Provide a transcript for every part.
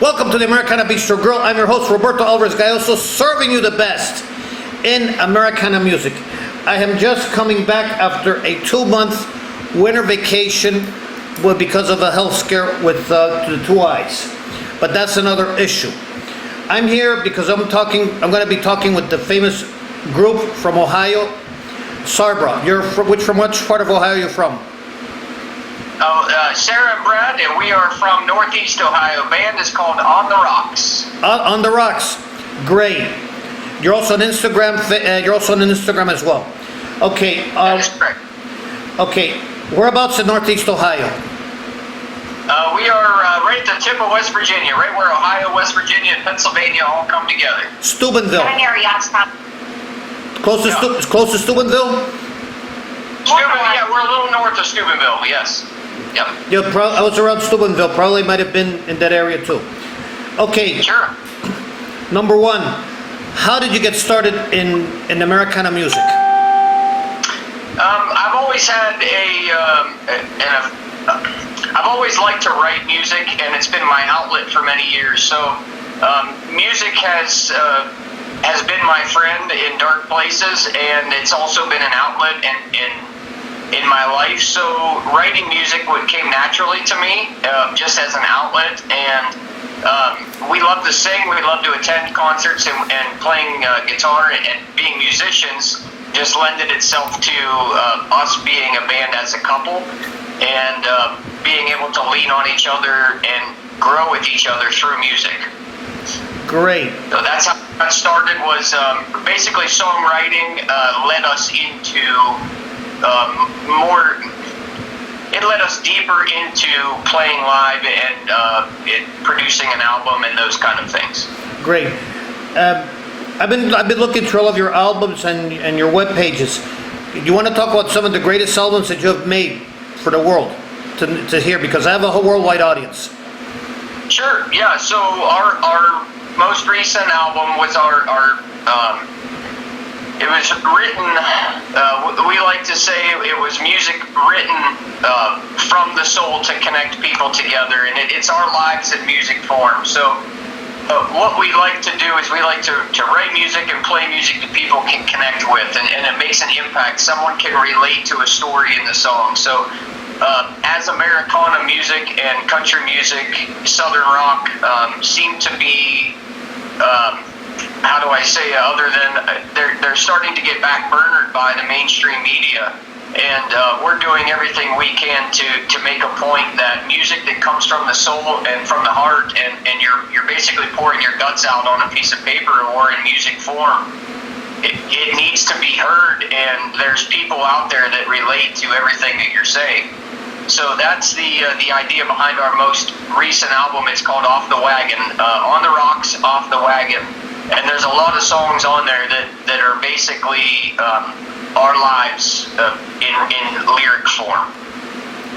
Welcome to the Americana Bistro Grill. I'm your host, Roberto Alvarez-Galloso, serving you the best in Americana music. I am just coming back after a 2-month winter vacation because of a health scare with the 2 eyes. But that's another issue. I'm here because I'm going to be talking with the famous group from Ohio, Sarbra. From which part of Ohio are you from? Sarah and Brad, and we are from Northeast Ohio. Band is called On the Rocks. On the Rocks, great. You're also on Instagram. You're also on Instagram as well. Okay. That is correct. Okay. Whereabouts in Northeast Ohio? We are right at the tip of West Virginia, right where Ohio, West Virginia, and Pennsylvania all come together. Steubenville. Close to Steubenville. Steubenville, yeah, we're a little north of Steubenville. Yes. Yep. Yeah, I was around Steubenville. Probably might have been in that area too. Okay. Sure. Number one, how did you get started in Americana music? I've always had I've always liked to write music, and it's been my outlet for many years. So, music has been my friend in dark places, and it's also been an outlet in my life. So writing music came naturally to me, just as an outlet. And we love to sing, we love to attend concerts, and playing guitar and being musicians just lended itself to us being a band as a couple, and being able to lean on each other and grow with each other through music. Great. So that's how that started. Was basically songwriting led us into more. It led us deeper into playing live and producing an album and those kind of things. Great. I've been looking through all of your albums and your web pages. You want to talk about some of the greatest albums that you have made for the world to hear, because I have a whole worldwide audience. Sure. Yeah. So our most recent album was it was written, we like to say it was music written from the soul to connect people together, and it's our lives in music form. So what we like to do is we like to write music and play music that people can connect with, and it makes an impact. Someone can relate to a story in the song. So as Americana music and country music, Southern rock seem to be, how do I say, other than they're starting to get backburnered by the mainstream media, and we're doing everything we can to make a point that music that comes from the soul and from the heart, and you're basically pouring your guts out on a piece of paper or in music form. It needs to be heard, and there's people out there that relate to everything that you're saying. So that's the idea behind our most recent album. It's called Off the Wagon, On the Rocks, Off the Wagon. And there's a lot of songs on there that are basically our lives in lyric form.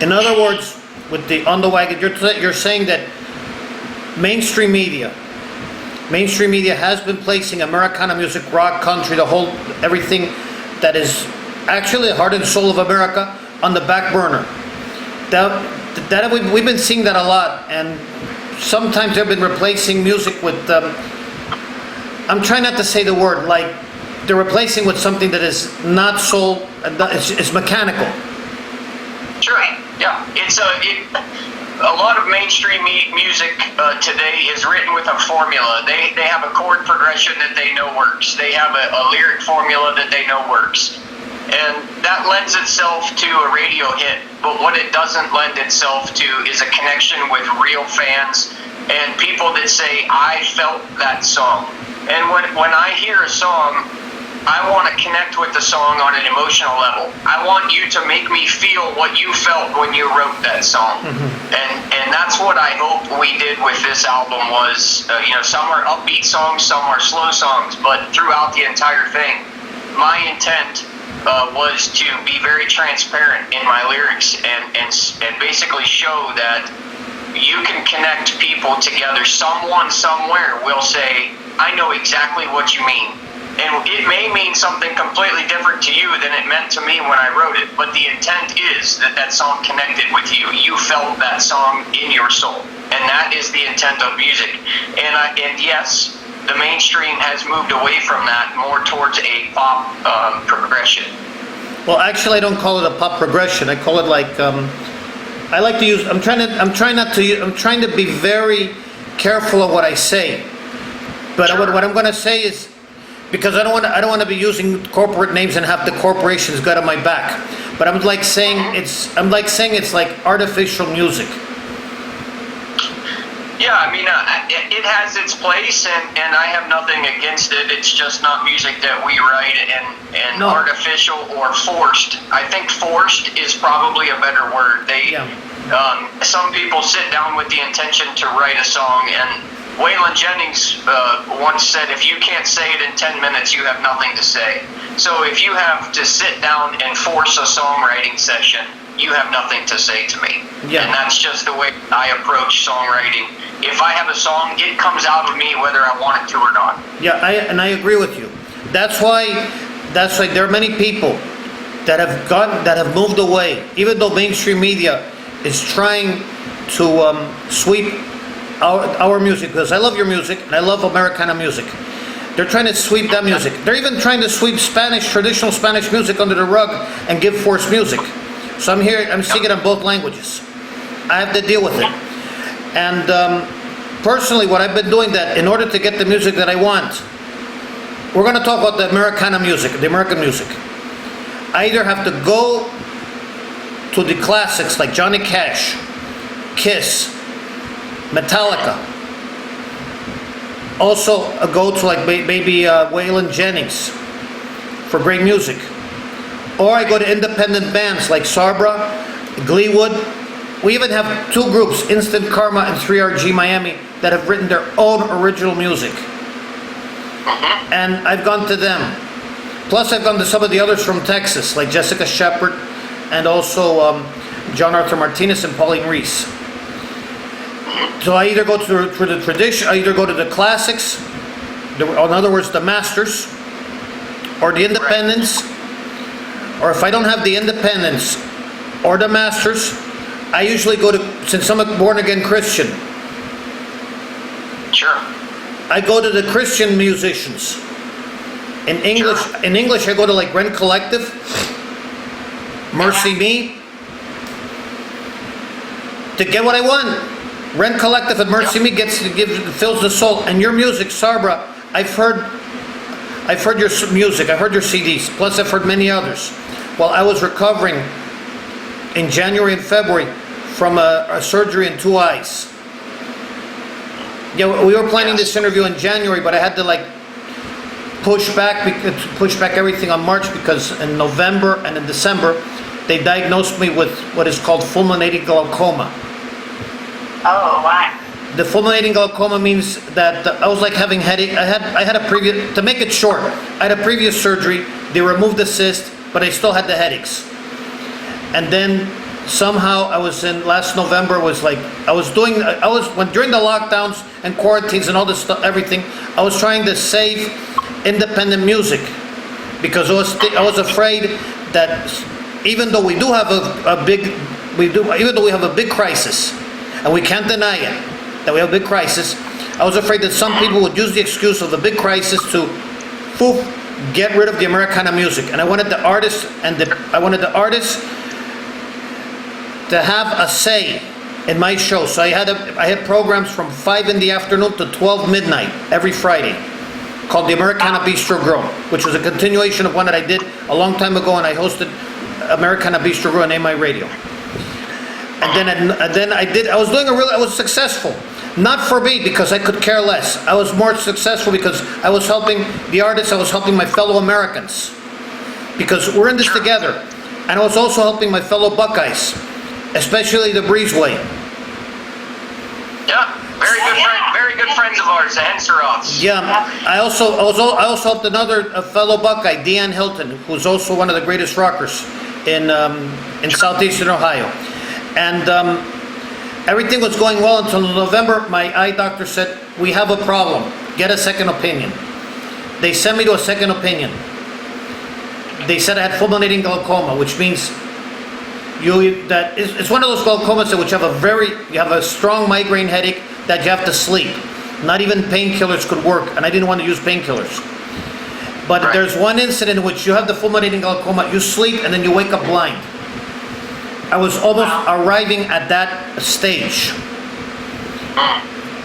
In other words, with the On the Wagon, you're saying that mainstream media has been placing Americana music, rock, country, everything that is actually the heart and soul of America on the back burner. That we've been seeing that a lot, and sometimes they've been replacing music with. I'm trying not to say the word, like they're replacing with something that is not soul. It's mechanical. Sure. Yeah. It's a lot of mainstream music today is written with a formula. They have a chord progression that they know works. They have a lyric formula that they know works. And that lends itself to a radio hit, but what it doesn't lend itself to is a connection with real fans and people that say, I felt that song. And when I hear a song, I want to connect with the song on an emotional level. I want you to make me feel what you felt when you wrote that song. Mm-hmm. And that's what I hope we did with this album was, some are upbeat songs, some are slow songs, but throughout the entire thing, my intent was to be very transparent in my lyrics and basically show that you can connect people together. Someone somewhere will say, I know exactly what you mean. And it may mean something completely different to you than it meant to me when I wrote it, but the intent is that song connected with you. You felt that song in your soul. and that is the intent of music. And yes, the mainstream has moved away from that more towards a pop progression. Well, actually, I don't call it a pop progression. I call it like I like to use. I'm trying to be very careful of what I say. But Sure. what I'm going to say is, because I don't want to be using corporate names and have the corporations got on my back. But I'm like saying it's like artificial music. Yeah, I mean, it has its place, and I have nothing against it. It's just not music that we write, and No. artificial or forced. I think forced is probably a better word. Yeah. Some people sit down with the intention to write a song, and Waylon Jennings once said, if you can't say it in 10 minutes, you have nothing to say. So if you have to sit down and force a songwriting session, you have nothing to say to me. Yeah. And that's just the way I approach songwriting. If I have a song, it comes out of me whether I want it to or not. Yeah, I agree with you. That's why there are many people that have moved away, even though mainstream media is trying to sweep our music, because I love your music and I love Americana music. They're trying to sweep that music. They're even trying to sweep traditional Spanish music under the rug and give forced music. So I'm seeing it in both languages. I have to deal with it. And personally, what I've been doing, that in order to get the music that I want, we're going to talk about the Americana music, the American music. I either have to go to the classics like Johnny Cash, Kiss, Metallica. Also go to like maybe Waylon Jennings for great music. Or I go to independent bands like Sarbra, Gleewood. We even have two groups, Instant Karma and 3RG Miami, that have written their own original music. And I've gone to them. Plus I've gone to some of the others from Texas, like Jessica Shepard, and also John Arthur Martinez and Pauline Reese. So I either go to the tradition, I either go to the classics, in other words, the masters, or the independents. Or if I don't have the independents or the masters, I usually go to, since I'm a born-again Christian, Sure. I go to the Christian musicians. In English, I go to like Rent Collective, Mercy Me, to get what I want. Rent Collective and Mercy Me fills the soul. And your music, Sarbra, I've heard your music, I've heard your CDs, plus I've heard many others. While I was recovering in January and February from a surgery in 2 eyes. Yeah, we were planning this interview in January, but I had to like push back everything on March, because in November and in December they diagnosed me with what is called fulminating glaucoma. Oh, wow. The fulminating glaucoma means that I was like having headache. I had a previous, to make it short, I had a previous surgery. They removed the cyst, but I still had the headaches. And then somehow I was in last November, during the lockdowns and quarantines and all this stuff, everything, I was trying to save independent music, because I was afraid that even though we do have even though we have a big crisis, and we can't deny it, that we have a big crisis, I was afraid that some people would use the excuse of the big crisis to get rid of the Americana music. And I wanted the artists to have a say in my show. So I had programs from 5 in the afternoon to 12 midnight every Friday, called the Americana Bistro Grill, which was a continuation of one that I did a long time ago, and I hosted Americana Bistro Grill on AMI Radio. And then I was successful. Not for me, because I could care less. I was more successful because I was helping the artists, I was helping my fellow Americans. Because we're in this together. And I was also helping my fellow Buckeyes, especially the Breezeway. Yeah, very good friends of ours, the Henseroths. Yeah, I also helped another fellow Buckeye, Deanne Hilton, who's also one of the greatest rockers in southeastern Ohio. And everything was going well until November. My eye doctor said, we have a problem. Get a second opinion. They sent me to a second opinion. They said I had fulminating glaucoma, which means It's one of those glaucomas that which have you have a strong migraine headache that you have to sleep. Not even painkillers could work, and I didn't want to use painkillers. But Right. there's one incident in which you have the fulminating glaucoma, you sleep and then you wake up blind. I was almost arriving at that stage.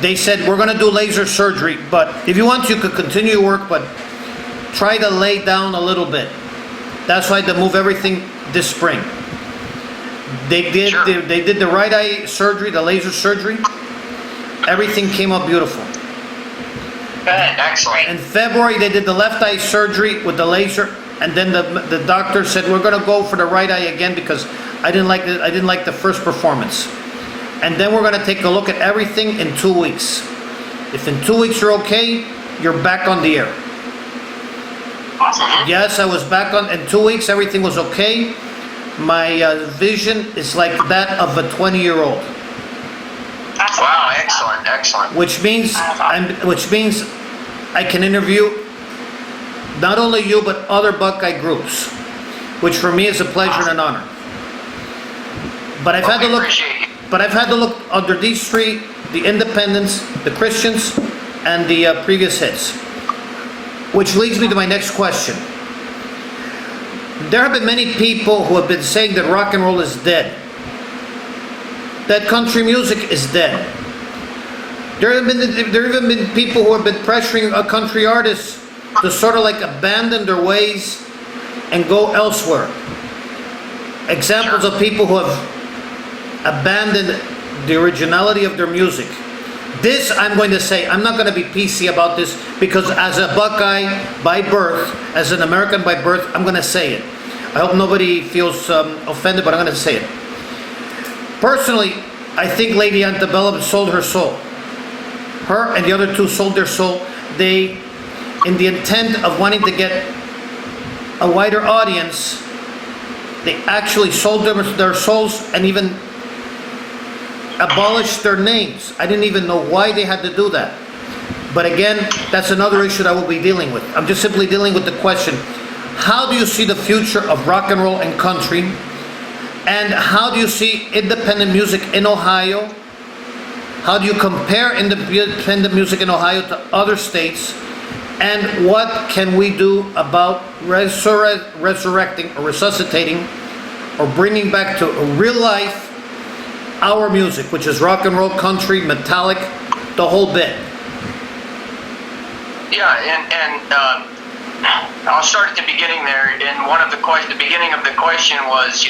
They said, we're going to do laser surgery, but if you want, you could continue your work, but try to lay down a little bit. That's why they move everything this spring. They did, Sure. they did the right eye surgery, the laser surgery. Everything came up beautiful. Good. Excellent. In February, they did the left eye surgery with the laser, and then the doctor said, we're going to go for the right eye again because I didn't like the first performance. And then we're going to take a look at everything in 2 weeks. If in 2 weeks you're okay, you're back on the air. Awesome. Yes, I was back on, in 2 weeks everything was okay. My vision is like that of a 20-year-old. That's Wow, awesome. excellent. Which means I can interview not only you but other Buckeye groups, which for me is a pleasure and an honor. But I've had to We look. appreciate you. But I've had to look under these three: the Independents, the Christians, and the previous hits. Which leads me to my next question. There have been many people who have been saying that rock and roll is dead. That country music is dead. There have even been people who have been pressuring country artists to sort of like abandon their ways and go elsewhere. Examples of people who have abandoned the originality of their music. This, I'm going to say, I'm not going to be PC about this because as a Buckeye by birth, as an American by birth, I'm going to say it. I hope nobody feels offended, but I'm going to say it. Personally, I think Lady Antebellum sold her soul. Her and the other two sold their soul. They, in the intent of wanting to get a wider audience, they actually sold their souls and even abolished their names. I didn't even know why they had to do that. But again, that's another issue that I will be dealing with. I'm just simply dealing with the question, how do you see the future of rock and roll and country? And how do you see independent music in Ohio? How do you compare independent music in Ohio to other states? And what can we do about resurrecting or resuscitating or bringing back to real life our music, which is rock and roll, country, metallic, the whole bit? Yeah, and I'll start at the beginning there. And the beginning of the question was,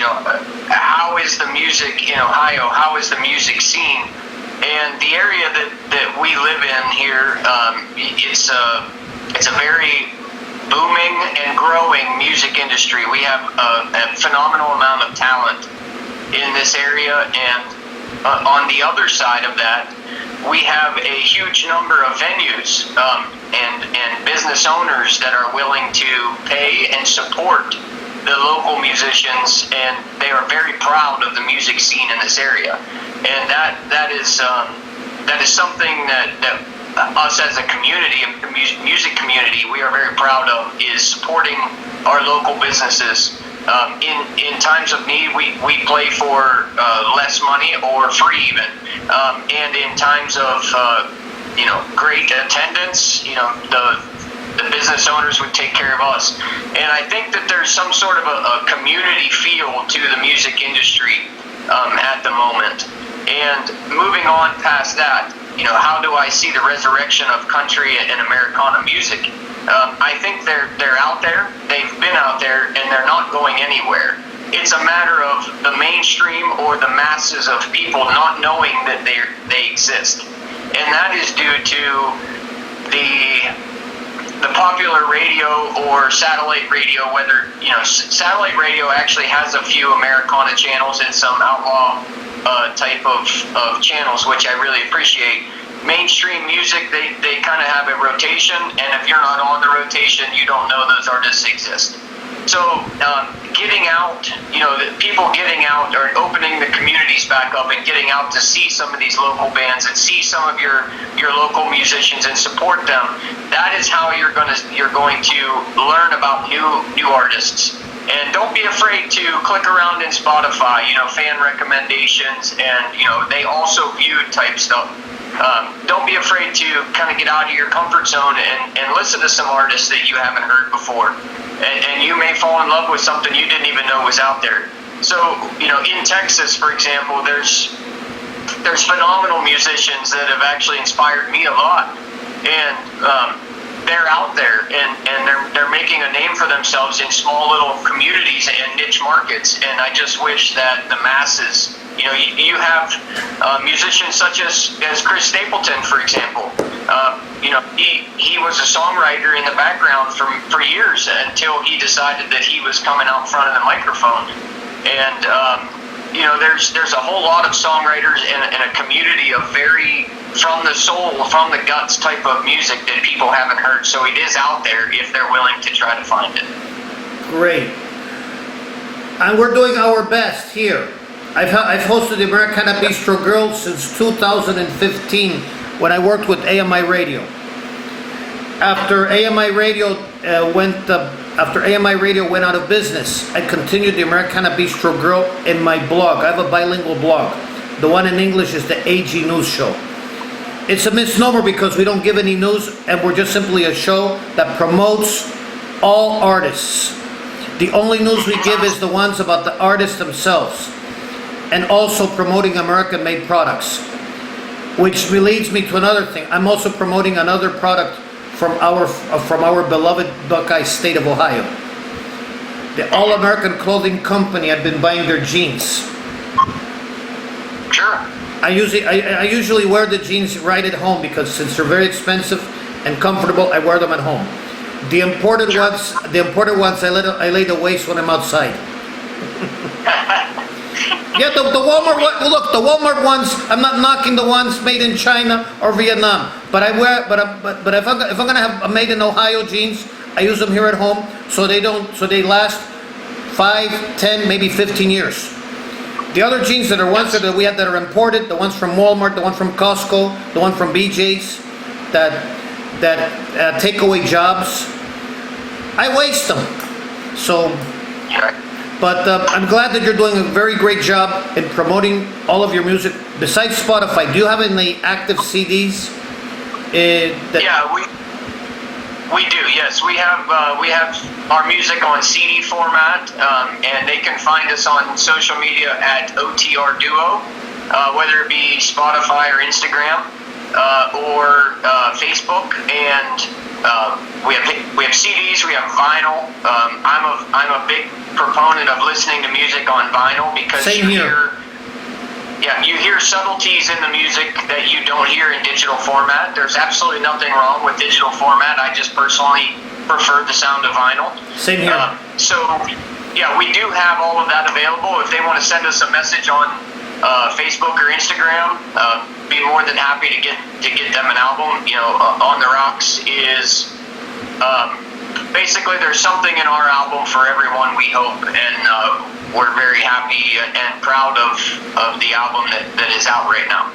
how is the music in Ohio? How is the music scene? And the area that we live in here, it's a very booming and growing music industry. We have a phenomenal amount of talent in this area, and on the other side of that, we have a huge number of venues and business owners that are willing to pay and support the local musicians, and they are very proud of the music scene in this area. And that is something that us as a community, a music community, we are very proud of, is supporting our local businesses. In times of need, we play for less money or free even. And in times of great attendance, the business owners would take care of us. And I think that there's some sort of a community feel to the music industry at the moment. And moving on past that, how do I see the resurrection of country and Americana music? I think they're out there. They've been out there, and they're not going anywhere. It's a matter of the mainstream or the masses of people not knowing that they exist, and that is due to the popular radio or satellite radio. Whether satellite radio actually has a few Americana channels and some outlaw type of channels, which I really appreciate. Mainstream music, they kind of have a rotation, and if you're not on the rotation, you don't know those artists exist. So getting out, the people getting out or opening the communities back up and getting out to see some of these local bands and see some of your local musicians and support them. That is how you're going to learn about new artists. And don't be afraid to click around in Spotify, fan recommendations, and, they also viewed type stuff. Don't be afraid to kind of get out of your comfort zone and listen to some artists that you haven't heard before. And you may fall in love with something you didn't even know was out there. So, in Texas, for example, there's phenomenal musicians that have actually inspired me a lot. And they're out there, and they're making a name for themselves in small little communities and niche markets. And I just wish that the masses, you have musicians such as Chris Stapleton, for example. He was a songwriter in the background for years until he decided that he was coming out front of the microphone. And there's a whole lot of songwriters and a community of very from the soul, from the guts type of music that people haven't heard. So it is out there if they're willing to try to find it. Great. And we're doing our best here. I've hosted the Americana Bistro Grill since 2015 when I worked with AMI Radio. After AMI Radio went out of business, I continued the Americana Bistro Grill in my blog. I have a bilingual blog. The one in English is the AG News Show. It's a misnomer because we don't give any news, and we're just simply a show that promotes all artists. The only news we give is the ones about the artists themselves, and also promoting American-made products. Which leads me to another thing. I'm also promoting another product from our beloved Buckeye state of Ohio. The All American Clothing Company. I've been buying their jeans. Sure. I usually wear the jeans right at home because since they're very expensive and comfortable, I wear them at home. The imported ones, I lay the waist when I'm outside. Yeah, the Walmart one. Look, the Walmart ones. I'm not knocking the ones made in China or Vietnam, but I wear. But if I'm gonna have a made in Ohio jeans, I use them here at home, so they last 5, 10, maybe 15 years. The other jeans that are ones that we have that are imported, the ones from Walmart, the one from Costco, the one from BJ's, that takeaway jobs, I waste them. So, but I'm glad that you're doing a very great job in promoting all of your music. Besides Spotify, do you have any active CDs? Yeah, we do. Yes, we have our music on CD format, and they can find us on social media at OTR Duo, whether it be Spotify or Instagram or Facebook. And we have CDs, we have vinyl. I'm a big proponent of listening to music on vinyl because Same here. You hear subtleties in the music that you don't hear in digital format. There's absolutely nothing wrong with digital format. I just personally prefer the sound of vinyl. Same here. We do have all of that available. If they want to send us a message on Facebook or Instagram, be more than happy to get them an album. On the Rocks is basically there's something in our album for everyone, we hope, and we're very happy and proud of the album that is out right now.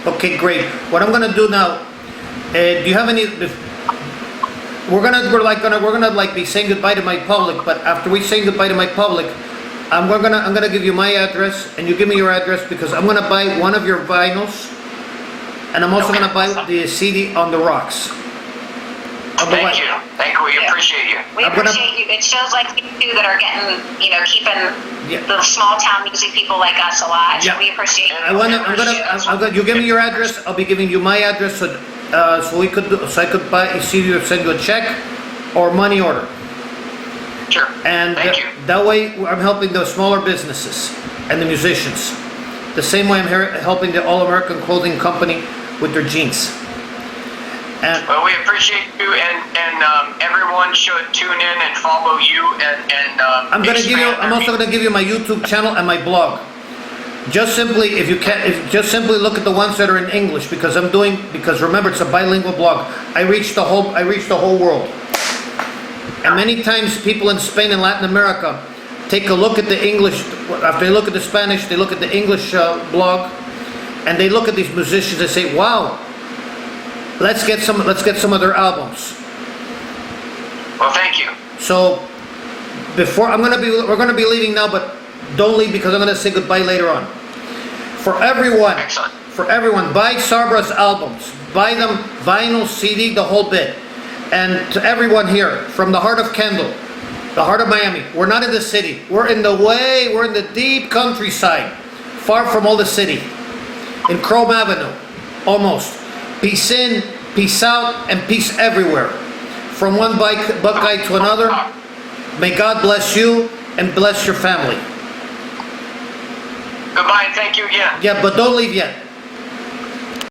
Okay, great. What I'm gonna do now? Do you have any? We're gonna be saying goodbye to my public, but after we say goodbye to my public, I'm gonna give you my address, and you give me your address because I'm gonna buy one of your vinyls, and I'm also gonna buy the CD on the Rocks. Thank you. We appreciate you. We appreciate you. It shows like you two that are getting, keeping the small town music people like us alive. Yeah. So we appreciate you. I'm gonna. You give me your address. I'll be giving you my address, so I could buy a CD or send you a check or money order. Sure. And Thank you. that way, I'm helping the smaller businesses and the musicians. The same way I'm helping the All American Clothing Company with their jeans. Well, we appreciate you, and everyone should tune in and follow you. I'm also gonna give you my YouTube channel and my blog. Just simply look at the ones that are in English because remember it's a bilingual blog. I reach the whole world. And many times people in Spain and Latin America take a look at the English after they look at the Spanish, they look at the English blog, and they look at these musicians and say, "Wow. Let's get some of their albums." Well, thank you. So before we're gonna be leaving now, but don't leave because I'm gonna say goodbye later on. For everyone, Excellent. buy Sarbra's albums, buy them vinyl, CD, the whole bit. And to everyone here, from the heart of Kendall, the heart of Miami, we're not in the city. We're in the deep countryside, far from all the city, in Chrome Avenue, almost. Peace in, peace out, and peace everywhere. From one Buckeye to another, may God bless you and bless your family. Goodbye and thank you again. Yeah, but don't leave yet.